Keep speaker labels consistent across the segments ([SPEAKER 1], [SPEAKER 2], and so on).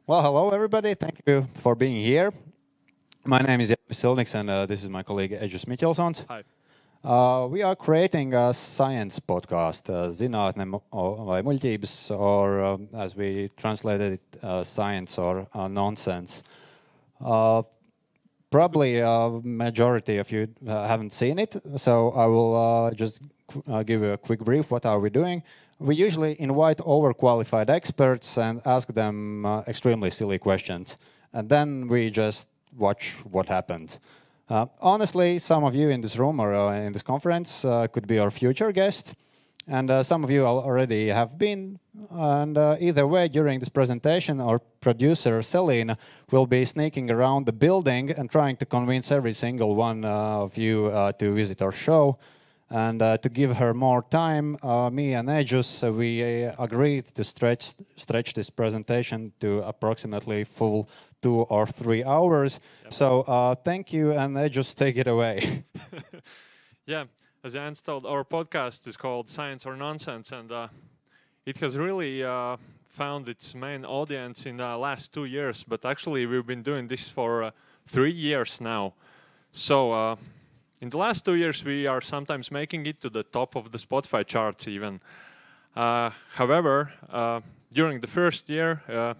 [SPEAKER 1] Well, hello everybody. Thank you for being here. My name is Janis Silniks and this is my colleague Ejus Miķelsons.
[SPEAKER 2] Hi.
[SPEAKER 1] We are creating a science podcast, zinātne vai muļķības, or as we translated it, science or nonsense. Probably a majority of you haven't seen it, so I will just give you a quick brief. What are we doing? We usually invite overqualified experts and ask them extremely silly questions. And then we just watch what happens. Honestly, some of you in this room or in this conference could be our future guests. And some of you already have been. And either way, during this presentation, our producer, Celine, will be sneaking around the building and trying to convince every single one of you to visit our show. And to give her more time, me and Ejus, we agreed to stretch this presentation to approximately full 2 or 3 hours. Yep. So thank you, and Ejus, take it away.
[SPEAKER 2] Yeah, as Jans told, our podcast is called Science or Nonsense, and it has really found its main audience in the last 2 years. But actually, we've been doing this for 3 years now. So in the last 2 years, we are sometimes making it to the top of the Spotify charts even. However, during the first year,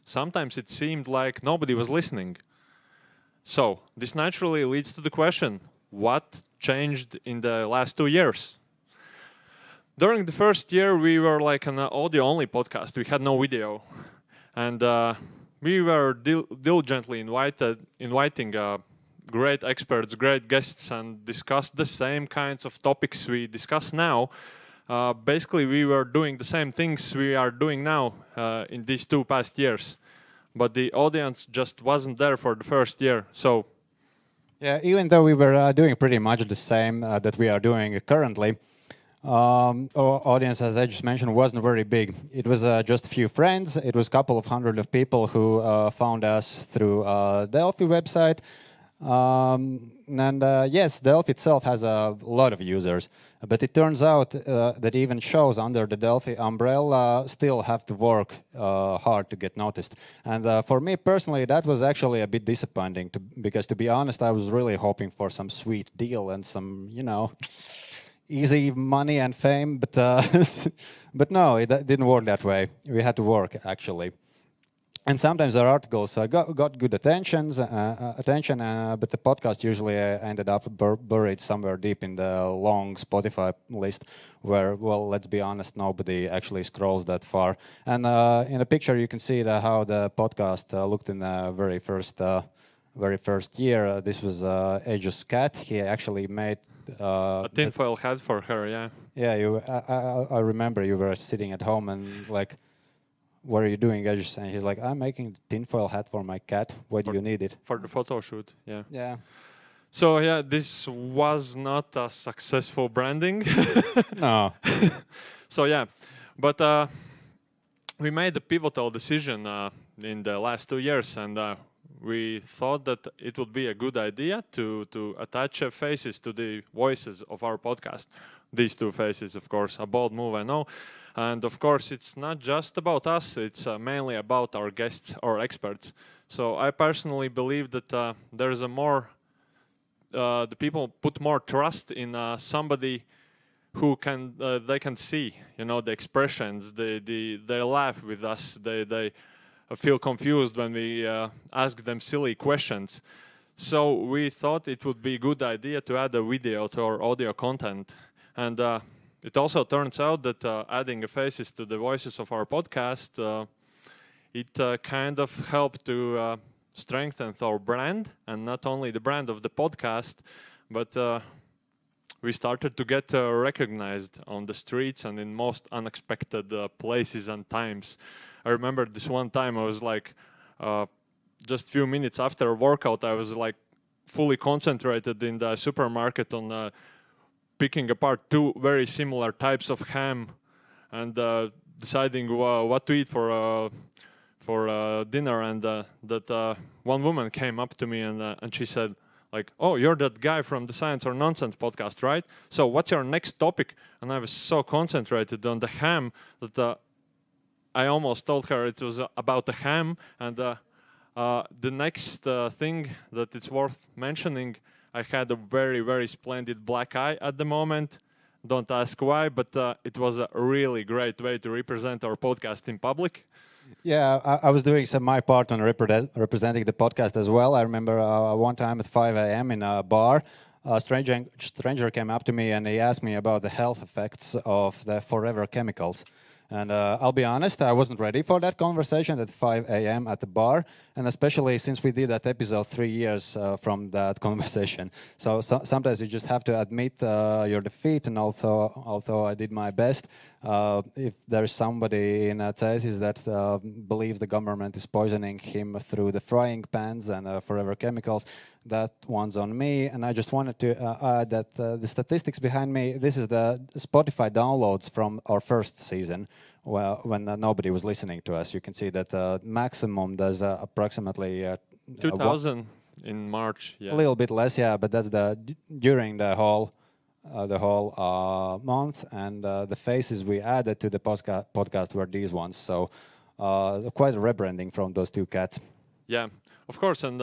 [SPEAKER 2] sometimes it seemed like nobody was listening. So this naturally leads to the question, what changed in the last 2 years? During the first year, we were like an audio-only podcast. We had no video. And we were diligently inviting great experts, great guests, and discussed the same kinds of topics we discuss now. Basically, we were doing the same things we are doing now in these 2 past years. But the audience just wasn't there for the first year. So,
[SPEAKER 1] yeah, even though we were doing pretty much the same that we are doing currently, our audience, as I just mentioned, wasn't very big. It was just a few friends. It was a couple of hundred of people who found us through Delphi website. Yes, Delphi itself has a lot of users, but it turns out that even shows under the Delphi umbrella still have to work hard to get noticed. And for me personally, that was actually a bit disappointing because, to be honest, I was really hoping for some sweet deal and some, easy money and fame, but but no, it didn't work that way. We had to work, actually. And sometimes our articles got good attention, but the podcast usually ended up buried somewhere deep in the long Spotify list where, well, let's be honest, nobody actually scrolls that far. And in the picture, you can see how the podcast looked in the very first year. This was Ejus' cat. He actually made
[SPEAKER 2] a tinfoil hat for her, yeah.
[SPEAKER 1] Yeah, I remember you were sitting at home and like, what are you doing? And he's like, I'm making a tinfoil hat for my cat. Why do you need it?
[SPEAKER 2] For the photo shoot, yeah.
[SPEAKER 1] Yeah.
[SPEAKER 2] So, yeah, this was not a successful branding.
[SPEAKER 1] No.
[SPEAKER 2] So, yeah. But we made a pivotal decision in the last 2 years, and we thought that it would be a good idea to attach faces to the voices of our podcast. These 2 faces, of course, a bold move, I know. And of course, it's not just about us, it's mainly about our guests or experts. So I personally believe that there's a more, the people put more trust in somebody who they can see, the expressions, they laugh with us, they feel confused when we ask them silly questions. So we thought it would be a good idea to add a video to our audio content. And it also turns out that adding faces to the voices of our podcast, it kind of helped to strengthen our brand, and not only the brand of the podcast, but we started to get recognized on the streets and in most unexpected places and times. I remember this one time I was like, just a few minutes after a workout, I was like fully concentrated in the supermarket on picking apart 2 very similar types of ham and deciding what to eat for dinner. And that one woman came up to me and she said, like, oh, you're that guy from the Science or Nonsense podcast, right? So what's your next topic? And I was so concentrated on the ham that I almost told her it was about a ham. And the next thing that it's worth mentioning, I had a very, very splendid black eye at the moment. Don't ask why, but it was a really great way to represent our podcast in public.
[SPEAKER 1] Yeah, I was doing my part on representing the podcast as well. I remember one time at 5 a.m. in a bar, a stranger came up to me and he asked me about the health effects of the forever chemicals. And I'll be honest, I wasn't ready for that conversation at 5 a.m. at the bar, and especially since we did that episode 3 years from that conversation. So sometimes you just have to admit your defeat, and although I did my best, if there's somebody in Cesis that believes the government is poisoning him through the frying pans and forever chemicals, that one's on me. And I just wanted to add that the statistics behind me, this is the Spotify downloads from our first season, well, when nobody was listening to us. You can see that maximum does approximately
[SPEAKER 2] 2,000 in March. Yeah.
[SPEAKER 1] A little bit less, yeah, but that's during the whole month, and the faces we added to the podcast were these ones. So quite a rebranding from those two cats.
[SPEAKER 2] Yeah, of course, and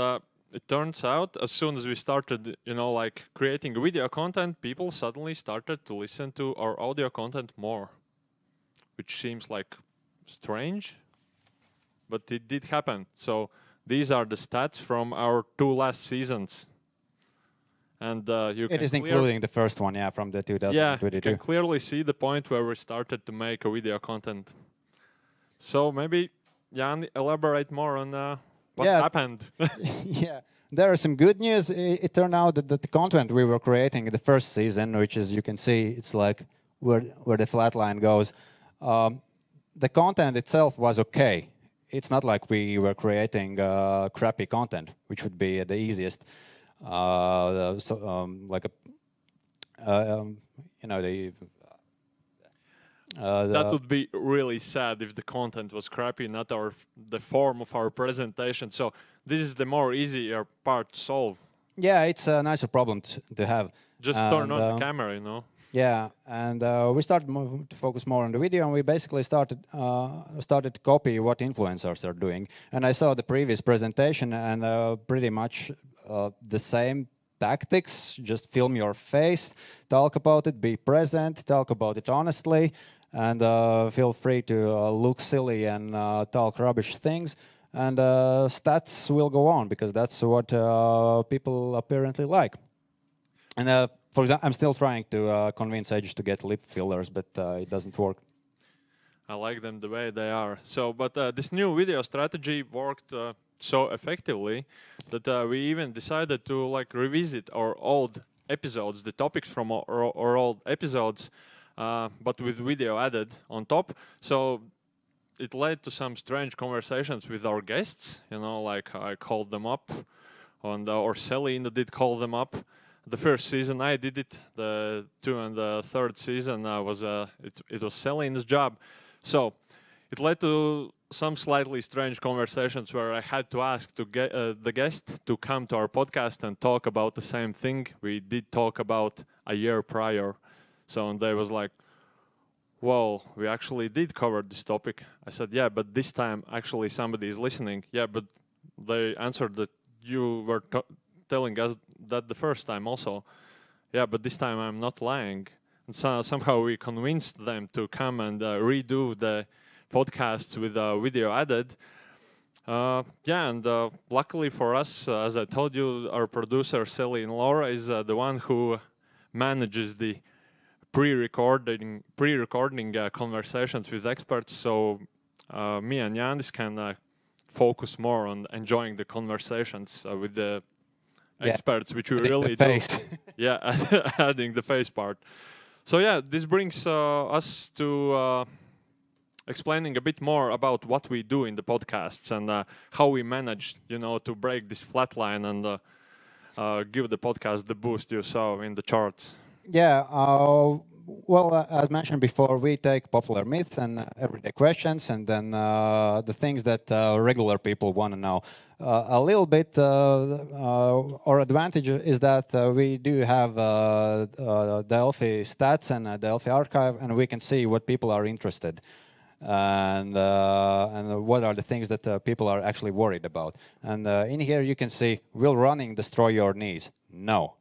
[SPEAKER 2] it turns out as soon as we started, like creating video content, people suddenly started to listen to our audio content more, which seems like strange, but it did happen. So these are the stats from our 2 last seasons. And
[SPEAKER 1] it is including the first one, yeah, from the 2022.
[SPEAKER 2] Yeah, you can clearly see the point where we started to make a video content. So maybe Jan, elaborate more on what happened.
[SPEAKER 1] Yeah, there are some good news. It turned out that the content we were creating in the first season, which is, you can see, it's like where the flat line goes. The content itself was okay. It's not like we were creating crappy content, which would be the easiest.
[SPEAKER 2] That would be really sad if the content was crappy, not the form of our presentation. So this is the more easier part to solve.
[SPEAKER 1] Yeah, it's a nicer problem to have.
[SPEAKER 2] Just turn on the camera,
[SPEAKER 1] Yeah, and we started to focus more on the video, and we basically started to copy what influencers are doing. And I saw the previous presentation, and pretty much the same tactics. Just film your face, talk about it, be present, talk about it honestly, and feel free to look silly and talk rubbish things. And stats will go on, because that's what people apparently like. And for example, I'm still trying to convince Edge to get lip fillers, but it doesn't work.
[SPEAKER 2] I like them the way they are. So, but this new video strategy worked so effectively that we even decided to revisit our old episodes, the topics from our old episodes, but with video added on top. So it led to some strange conversations with our guests. Like I called them up, and or Selina did call them up. The first season I did it. The 2 and the 3rd season was it was Selina's job. So it led to some slightly strange conversations where I had to ask the guest to come to our podcast and talk about the same thing we did talk about a year prior. So they was like, "Whoa, we actually did cover this topic." I said, "Yeah, but this time actually somebody is listening." Yeah, but they answered that you were telling us that the first time also. Yeah, but this time I'm not lying. And so somehow we convinced them to come and redo the podcasts with video added. And luckily for us, as I told you, our producer, Celine Laura, is the one who manages the pre-recording conversations with experts. So me and Janis can focus more on enjoying the conversations with the experts, which we really do. Yeah, adding the face part. So yeah, this brings us to explaining a bit more about what we do in the podcasts and how we manage, to break this flat line and give the podcast the boost you saw in the charts.
[SPEAKER 1] Yeah, well, as mentioned before, we take popular myths and everyday questions, and then the things that regular people want to know. A little bit, our advantage is that we do have Delphi stats and Delphi archive, and we can see what people are interested. and what are the things that people are actually worried about. And in here you can see, will running destroy your knees? No.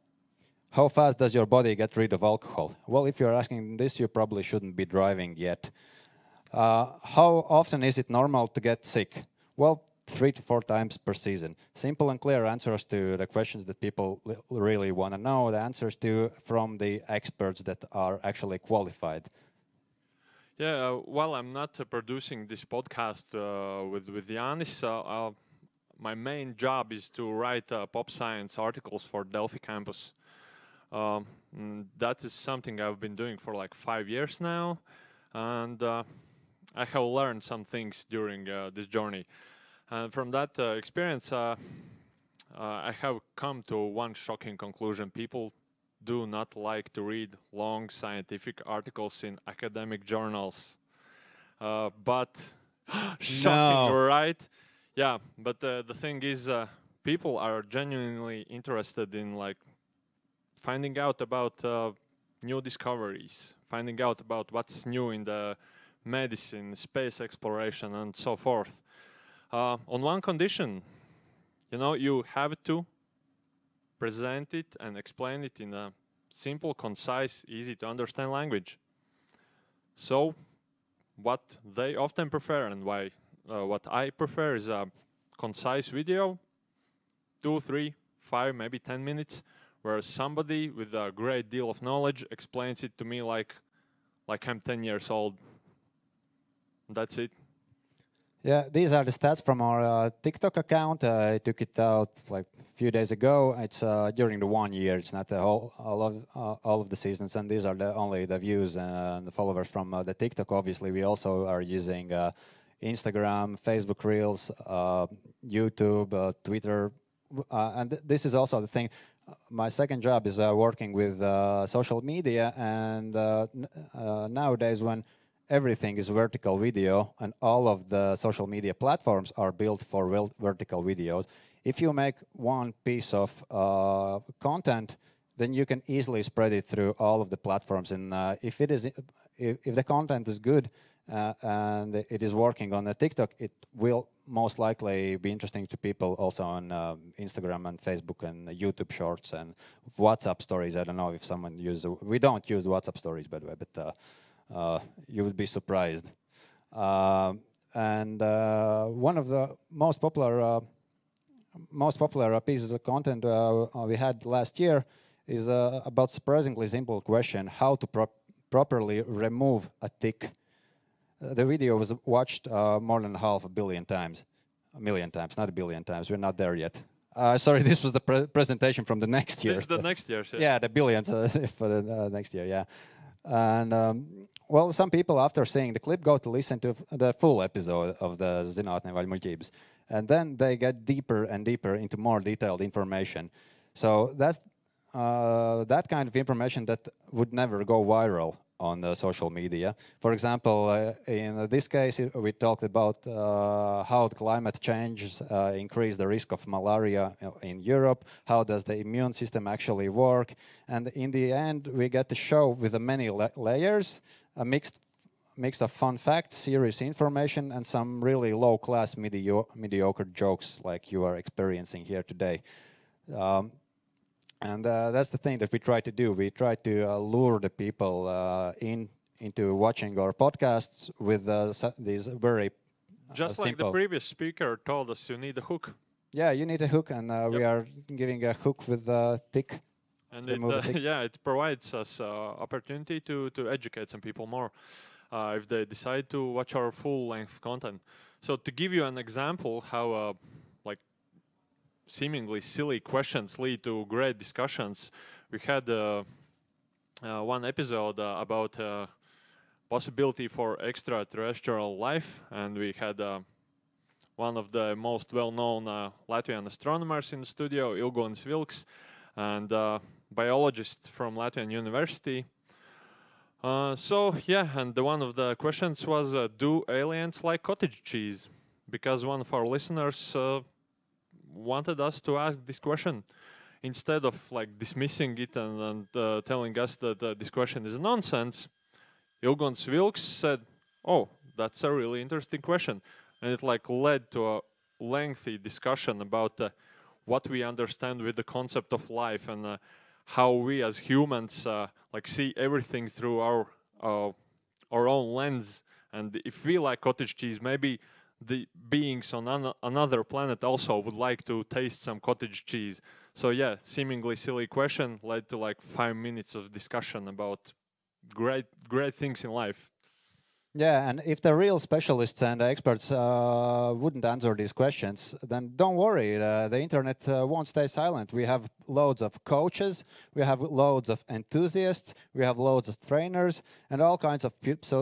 [SPEAKER 1] How fast does your body get rid of alcohol? Well, if you're asking this, you probably shouldn't be driving yet. How often is it normal to get sick? Well, 3 to 4 times per season. Simple and clear answers to the questions that people really want to know, the answers to from the experts that are actually qualified.
[SPEAKER 2] Yeah, while I'm not producing this podcast with Yanis, my main job is to write pop science articles for Delphi campus. That is something I've been doing for like 5 years now, and I have learned some things during this journey. And from that experience, I have come to one shocking conclusion. People do not like to read long scientific articles in academic journals. But shocking,
[SPEAKER 1] No.
[SPEAKER 2] right? Yeah, but the thing is, people are genuinely interested in like finding out about new discoveries, finding out about what's new in the medicine, space exploration, and so forth. On one condition, you have to present it and explain it in a simple, concise, easy to understand language. So, what they often prefer and what I prefer is a concise video, 2, 3, 5, maybe 10 minutes, where somebody with a great deal of knowledge explains it to me like I'm 10 years old. That's it.
[SPEAKER 1] Yeah, these are the stats from our TikTok account. I took it out like a few days ago. It's during the 1 year. It's not the all of the seasons, and these are only the views and the followers from the TikTok. Obviously, we also are using Instagram, Facebook Reels, YouTube, Twitter, and this is also the thing. My second job is working with social media, and nowadays when everything is vertical video and all of the social media platforms are built for vertical videos. If you make one piece of content, then you can easily spread it through all of the platforms. And if the content is good and it is working on the TikTok, it will most likely be interesting to people also on Instagram and Facebook and YouTube Shorts and WhatsApp stories. I don't know if someone uses. We don't use WhatsApp stories, by the way, but. You would be surprised. And one of the most popular pieces of content we had last year is about surprisingly simple question: how to properly remove a tick. The video was watched more than 500 million times. A million times, not a billion times. We're not there yet. Sorry, this was the presentation from the next year.
[SPEAKER 2] This is the next year.
[SPEAKER 1] Yeah, the billions for the next year. Yeah. And well, some people after seeing the clip go to listen to the full episode of the Zinātne vai muļķības, and then they get deeper and deeper into more detailed information. So that's that kind of information that would never go viral on the social media. For example, in this case, we talked about how the climate change increase the risk of malaria in Europe. How does the immune system actually work? And in the end, we get to show with the many layers a mix of fun facts, serious information, and some really low-class mediocre jokes like you are experiencing here today. And that's the thing that we try to do. We try to lure the people into watching our podcasts with these very
[SPEAKER 2] Just
[SPEAKER 1] simple.
[SPEAKER 2] like the previous speaker told us, you need a hook.
[SPEAKER 1] Yeah, you need a hook, and we are giving a hook with a tick.
[SPEAKER 2] And it provides us opportunity to educate some people more if they decide to watch our full-length content. So to give you an example how seemingly silly questions lead to great discussions, we had one episode about possibility for extraterrestrial life, and we had one of the most well-known Latvian astronomers in the studio, Ilgonis Vilks, and biologist from Latvian University. And one of the questions was, do aliens like cottage cheese? Because one of our listeners wanted us to ask this question. Instead of dismissing it and telling us that this question is nonsense, Ilgons Vilks said, oh, that's a really interesting question, and it like led to a lengthy discussion about what we understand with the concept of life and how we as humans like see everything through uh, our own lens. And if we like cottage cheese, maybe the beings on another planet also would like to taste some cottage cheese. So yeah, seemingly silly question led to like 5 minutes of discussion about great things in life.
[SPEAKER 1] Yeah, and if the real specialists and experts wouldn't answer these questions, then don't worry, the internet won't stay silent. We have loads of coaches, we have loads of enthusiasts, we have loads of trainers, and all kinds of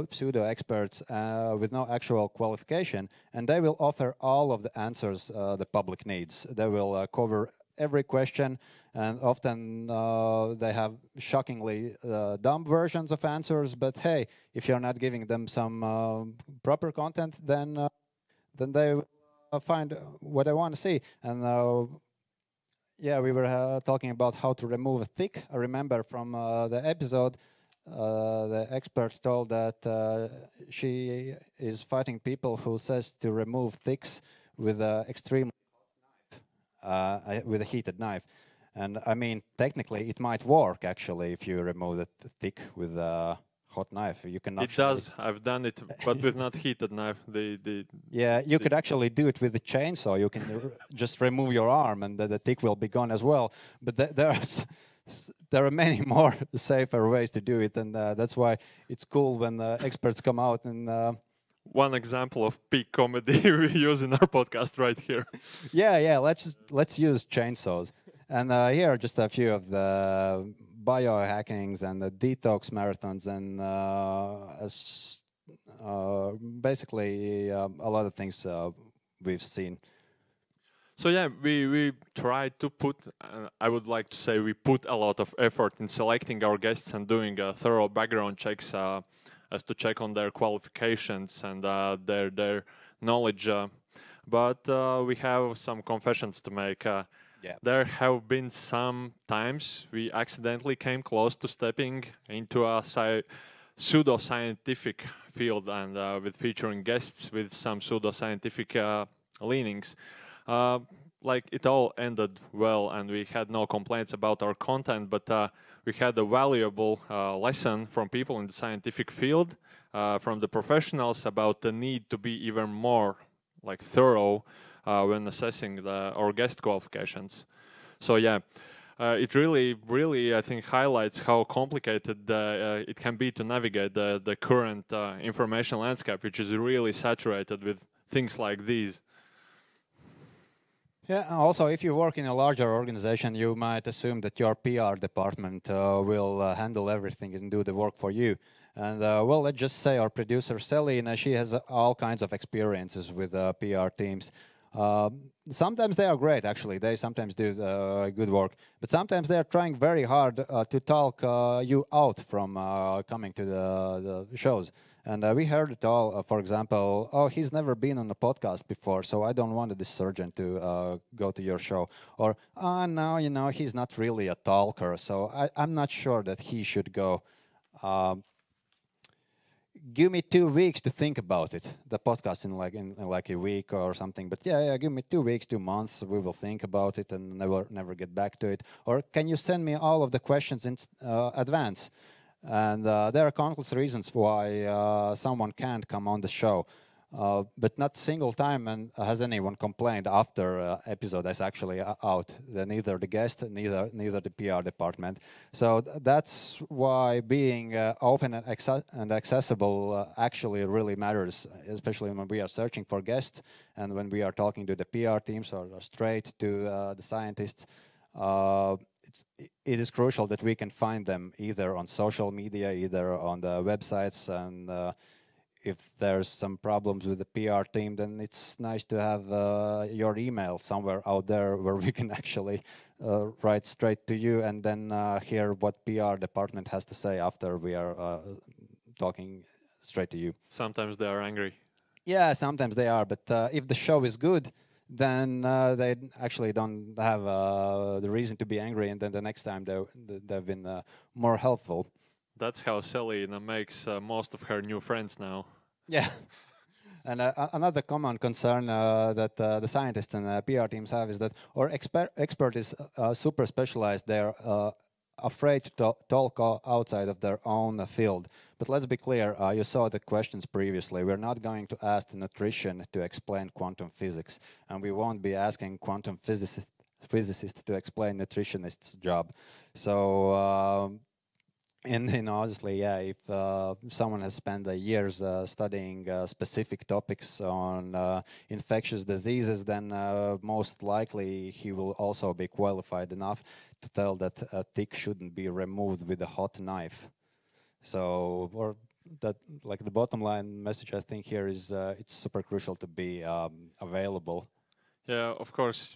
[SPEAKER 1] pseudo experts with no actual qualification, and they will offer all of the answers the public needs. They will cover every question, and often they have shockingly dumb versions of answers. But hey, if you're not giving them some proper content, then they will find what they want to see. And yeah, we were talking about how to remove a tick. I remember from the episode, the expert told that she is fighting people who says to remove ticks with extreme with a heated knife. And I mean, technically, it might work actually if you remove the tick with a hot knife. You can
[SPEAKER 2] It
[SPEAKER 1] actually.
[SPEAKER 2] does. I've done it, but with not heated knife.
[SPEAKER 1] Yeah, you could actually do it with the chainsaw. You can just remove your arm, and the tick will be gone as well. But there are many more safer ways to do it, and that's why it's cool when experts come out and.
[SPEAKER 2] One example of peak comedy we use in our podcast right here.
[SPEAKER 1] Yeah. Let's use chainsaws. And here are just a few of the biohackings and the detox marathons and basically a lot of things we've seen.
[SPEAKER 2] So yeah, we try to put. I would like to say we put a lot of effort in selecting our guests and doing thorough background checks. As to check on their qualifications and their knowledge. But we have some confessions to make.
[SPEAKER 1] Yeah.
[SPEAKER 2] There have been some times we accidentally came close to stepping into a pseudo-scientific field and with featuring guests with some pseudo-scientific leanings. Like it all ended well and we had no complaints about our content, but we had a valuable lesson from people in the scientific field, from the professionals about the need to be even more like thorough when assessing our guest qualifications. So yeah, it really I think highlights how complicated it can be to navigate the current information landscape, which is really saturated with things like these.
[SPEAKER 1] Yeah, also, if you work in a larger organization, you might assume that your PR department will handle everything and do the work for you. And well, let's just say our producer, Selina, she has all kinds of experiences with PR teams. Sometimes they are great, actually. They sometimes do good work. But sometimes they are trying very hard to talk you out from coming to the shows. And we heard it all. For example, oh, he's never been on a podcast before, so I don't want this surgeon to go to your show. Or, no, you know, he's not really a talker, so I'm not sure that he should go. Give me 2 weeks to think about it. The podcast in like a week or something. But yeah, give me 2 weeks, 2 months. We will think about it and never get back to it. Or can you send me all of the questions in advance? And there are countless reasons why someone can't come on the show. But not a single time and has anyone complained after episode is actually out. Neither the guest, neither the PR department. So that's why being open and accessible actually really matters, especially when we are searching for guests and when we are talking to the PR teams or straight to the scientists. It is crucial that we can find them either on social media, either on the websites, and if there's some problems with the PR team, then it's nice to have your email somewhere out there where we can actually write straight to you and then hear what PR department has to say after we are talking straight to you.
[SPEAKER 2] Sometimes they are angry.
[SPEAKER 1] Yeah, sometimes they are, but if the show is good, then they actually don't have the reason to be angry, and then the next time they've been more helpful.
[SPEAKER 2] That's how Selina makes most of her new friends now.
[SPEAKER 1] Yeah. And another common concern that the scientists and PR teams have is that our expert is super specialized. They're afraid to talk outside of their own field. But let's be clear, you saw the questions previously. We're not going to ask the nutrition to explain quantum physics, and we won't be asking quantum physicists to explain nutritionists' job. So and honestly, yeah, if someone has spent years studying specific topics on infectious diseases, then most likely he will also be qualified enough to tell that a tick shouldn't be removed with a hot knife. So, or that, like the bottom line message I think here is it's super crucial to be available.
[SPEAKER 2] Yeah, of course.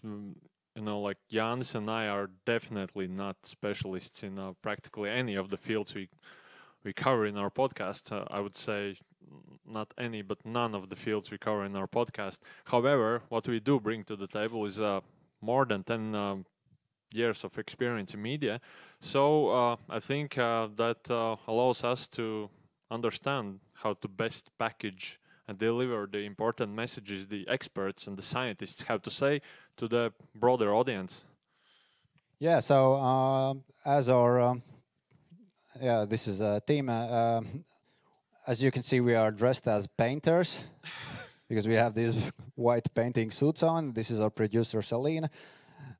[SPEAKER 2] Like Jans and I are definitely not specialists in practically any of the fields we cover in our podcast. I would say not any, but none of the fields we cover in our podcast. However, what we do bring to the table is more than 10 years of experience in media. So I think that allows us to understand how to best package and deliver the important messages the experts and the scientists have to say to the broader audience.
[SPEAKER 1] Yeah, so as our yeah, this is a team. As you can see, we are dressed as painters because we have these white painting suits on. This is our producer, Celine.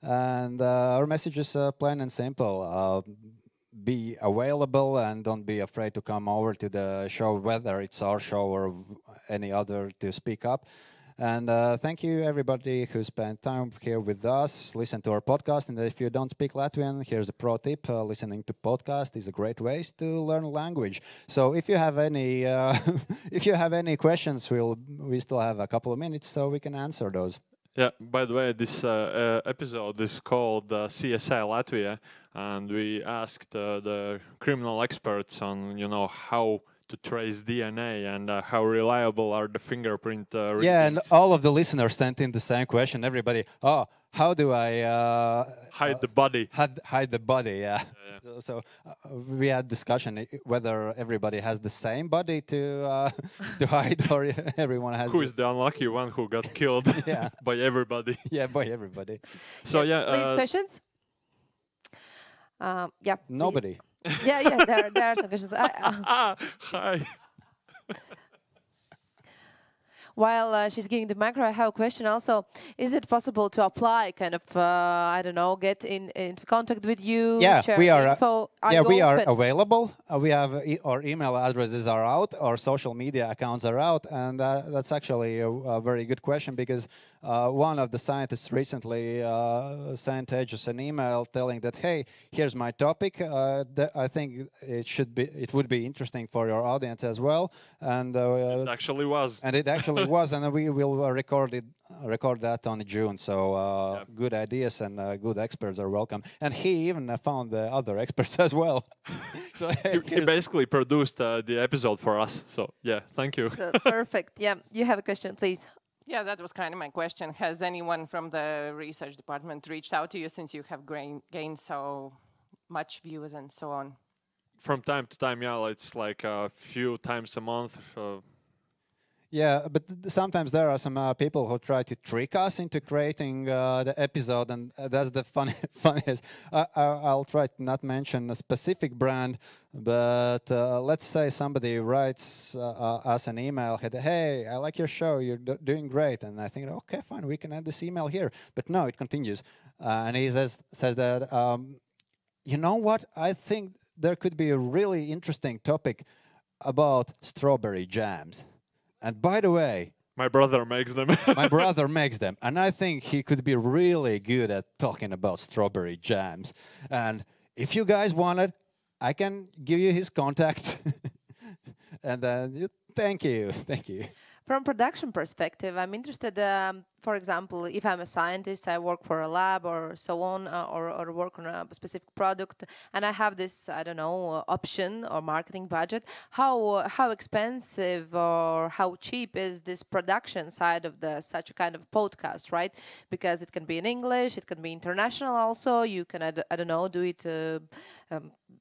[SPEAKER 1] And our message is plain and simple. Be available and don't be afraid to come over to the show, whether it's our show or any other, to speak up. And thank you, everybody who spent time here with us. Listen to our podcast. And if you don't speak Latvian, here's a pro tip. Listening to podcast is a great way to learn language. So if you have any, if you have any questions, we still have a couple of minutes so we can answer those.
[SPEAKER 2] Yeah, by the way, this episode is called CSI Latvia, and we asked the criminal experts on, how to trace DNA and how reliable are the fingerprint readings.
[SPEAKER 1] Yeah, and all of the listeners sent in the same question. Everybody, how do I
[SPEAKER 2] hide the body?
[SPEAKER 1] Hide the body, yeah.
[SPEAKER 2] Yeah.
[SPEAKER 1] So we had discussion whether everybody has the same body to hide, or everyone has.
[SPEAKER 2] Who is the unlucky one who got killed by everybody?
[SPEAKER 1] Yeah, by everybody.
[SPEAKER 2] So
[SPEAKER 3] please questions. Yeah.
[SPEAKER 1] Nobody.
[SPEAKER 3] Yeah. There are some questions.
[SPEAKER 2] Hi.
[SPEAKER 3] While she's giving the micro, I have a question also. Is it possible to apply, kind of, I don't know, get into contact with you?
[SPEAKER 1] Yeah,
[SPEAKER 3] share
[SPEAKER 1] we are.
[SPEAKER 3] info?
[SPEAKER 1] We are available. We have our email addresses are out, our social media accounts are out, and that's actually a very good question because one of the scientists recently sent us an email telling that, hey, here's my topic. I think it would be interesting for your audience as well, and
[SPEAKER 2] it actually was.
[SPEAKER 1] And it actually was, and we will record that on June. So good ideas and good experts are welcome. And he even found the other experts as well. So
[SPEAKER 2] he basically produced the episode for us. So yeah, thank you.
[SPEAKER 3] Perfect. Yeah, you have a question, please.
[SPEAKER 4] Yeah, that was kind of my question. Has anyone from the research department reached out to you since you have gained so much views and so on?
[SPEAKER 2] From time to time, yeah, it's like a few times a month.
[SPEAKER 1] Yeah, but sometimes there are some people who try to trick us into creating the episode, and that's the funniest. I'll try to not mention a specific brand, but let's say somebody writes us an email, hey, I like your show, you're doing great, and I think, okay, fine, we can add this email here. But no, it continues, and he says that, you know what, I think there could be a really interesting topic about strawberry jams. And by the way,
[SPEAKER 2] my brother makes them.
[SPEAKER 1] My brother makes them. And I think he could be really good at talking about strawberry jams. And if you guys want it, I can give you his contact. And thank you. Thank you.
[SPEAKER 3] From production perspective, I'm interested, for example, if I'm a scientist, I work for a lab or so on, or work on a specific product, and I have this, I don't know, option or marketing budget. How expensive or how cheap is this production side of such a kind of podcast, right? Because it can be in English, it can be international also. You can, I don't know, do it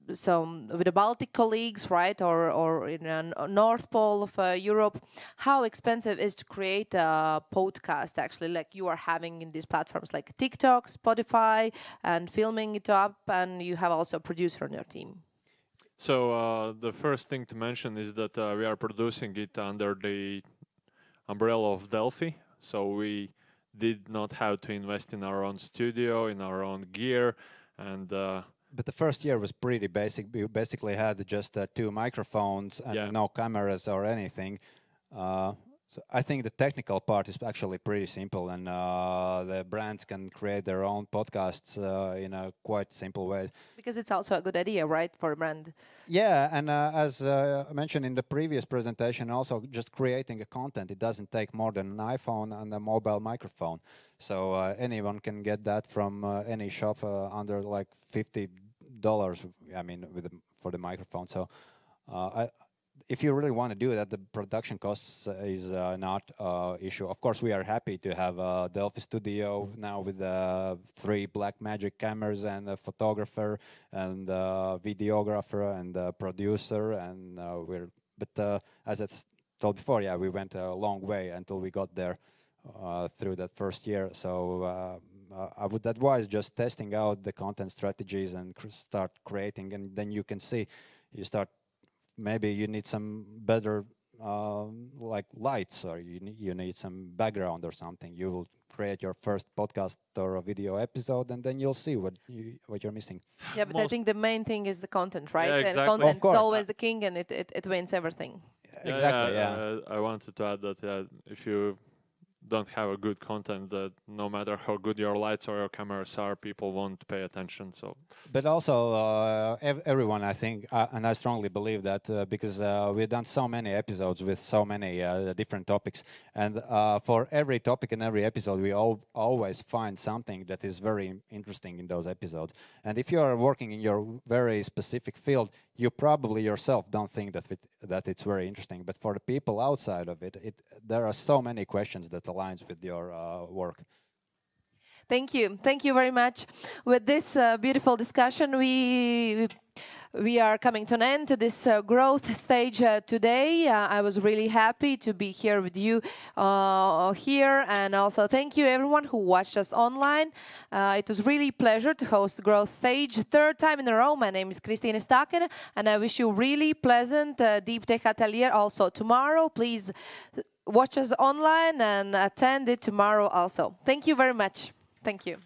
[SPEAKER 3] with the Baltic colleagues, right, or in a North Pole of Europe, how expensive is to create a podcast actually, like you are having in these platforms like TikTok, Spotify, and filming it up, and you have also a producer on your team?
[SPEAKER 2] So the first thing to mention is that we are producing it under the umbrella of Delphi. So we did not have to invest in our own studio, in our own gear, and
[SPEAKER 1] But the first year was pretty basic. We basically had just 2 microphones and
[SPEAKER 2] Yeah.
[SPEAKER 1] no cameras or anything. So I think the technical part is actually pretty simple, and the brands can create their own podcasts in a quite simple way.
[SPEAKER 3] Because it's also a good idea, right, for a brand.
[SPEAKER 1] Yeah, and as I mentioned in the previous presentation, also just creating a content, it doesn't take more than an iPhone and a mobile microphone. So anyone can get that from any shop under like $50. I mean, for the microphone. So if you really want to do that, the production costs is not issue. Of course, we are happy to have a Delphi studio now with 3 Blackmagic cameras and a photographer and a videographer and a producer, and as I told before, yeah, we went a long way until we got there through that first year. So I would advise just testing out the content strategies and start creating, and then you can see, you start. Maybe you need some better like lights, or you need some background or something. You will create your first podcast or a video episode, and then you'll see what you're missing.
[SPEAKER 3] Yeah, but I think the main thing is the content, right?
[SPEAKER 2] Yeah,
[SPEAKER 3] And
[SPEAKER 2] exactly.
[SPEAKER 3] content
[SPEAKER 1] Of course.
[SPEAKER 3] is always the king, and it wins everything.
[SPEAKER 1] Exactly. Yeah.
[SPEAKER 2] I wanted to add that if you don't have a good content, that no matter how good your lights or your cameras are, people won't pay attention. So,
[SPEAKER 1] But also, everyone, I think, and I strongly believe that because we've done so many episodes with so many different topics, and for every topic and every episode, we always find something that is very interesting in those episodes. And if you are working in your very specific field, you probably yourself don't think that it's very interesting. But for the people outside of it, there are so many questions that aligns with your work.
[SPEAKER 3] Thank you. Thank you very much. With this beautiful discussion, we are coming to an end to this growth stage today. I was really happy to be here with you here, and also thank you everyone who watched us online. It was really a pleasure to host Growth Stage 3rd time in a row. My name is Kristina Staken, and I wish you really pleasant Deep Tech Atelier also tomorrow. Please watch us online and attend it tomorrow also. Thank you very much. Thank you.